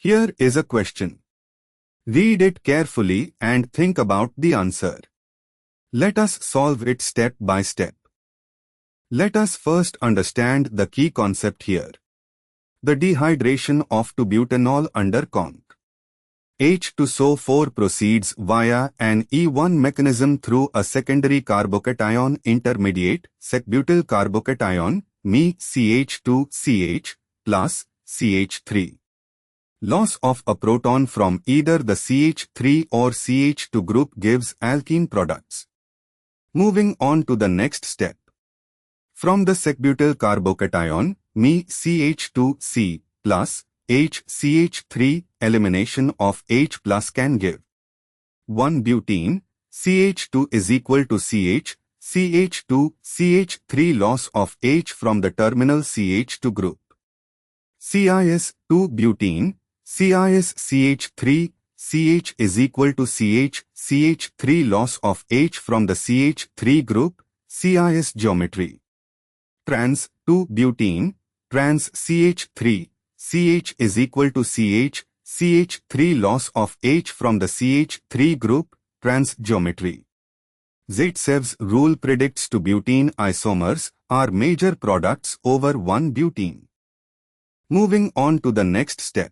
Here is a question. Read it carefully and think about the answer. Let us solve it step by step. Let us first understand the key concept here. The dehydration of 2-butanol under conc. H2SO4 proceeds via an E1 mechanism through a secondary carbocation intermediate, sec-butyl carbocation, Me CH2CH plus CH3. Loss of a proton from either the CH3 or CH2 group gives alkene products. Moving on to the next step. From the sec-butyl carbocation, Me CH2C plus HCH3, elimination of H plus can give 1-butene, CH2 is equal to CH, CH2, CH3 loss of H from the terminal CH2 group. CIS 2-butene, CIS CH3, CH is equal to CH, CH3 loss of H from the CH3 group, CIS geometry. Trans 2-butene, trans CH3, CH is equal to CH, CH3 loss of H from the CH3 group, trans geometry. Zaitsev's rule predicts 2-butene isomers are major products over 1-butene. Moving on to the next step.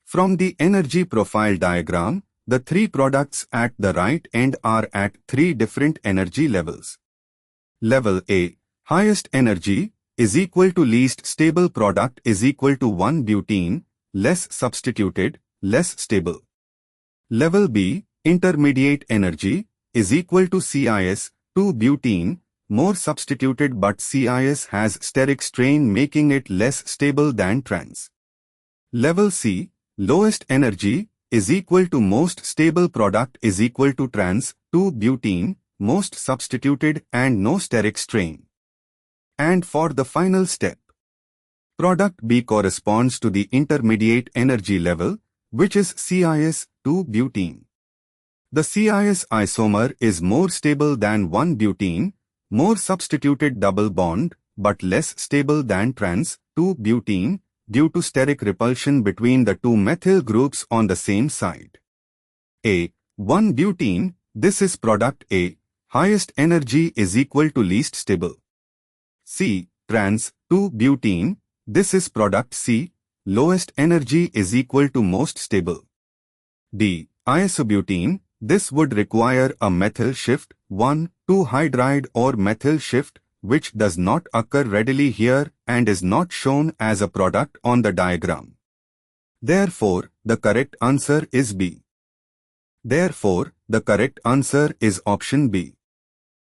From the energy profile diagram, the 3 products at the right end are at 3 different energy levels. Level A, highest energy, is equal to least stable product is equal to 1-butene, less substituted, less stable. Level B, intermediate energy, is equal to CIS, 2-butene, more substituted but CIS has steric strain making it less stable than trans. Level C, lowest energy, is equal to most stable product is equal to trans, 2-butene, most substituted and no steric strain. And for the final step, product B corresponds to the intermediate energy level, which is CIS 2-butene. The CIS isomer is more stable than 1-butene, more substituted double bond, but less stable than trans 2-butene due to steric repulsion between the 2 methyl groups on the same side. A. 1-butene, this is product A, highest energy is equal to least stable. C. Trans 2-butene, this is product C, lowest energy is equal to most stable. D. Isobutene, this would require a methyl shift 1,2-hydride or methyl shift, which does not occur readily here and is not shown as a product on the diagram. Therefore, the correct answer is B. Therefore, the correct answer is option B.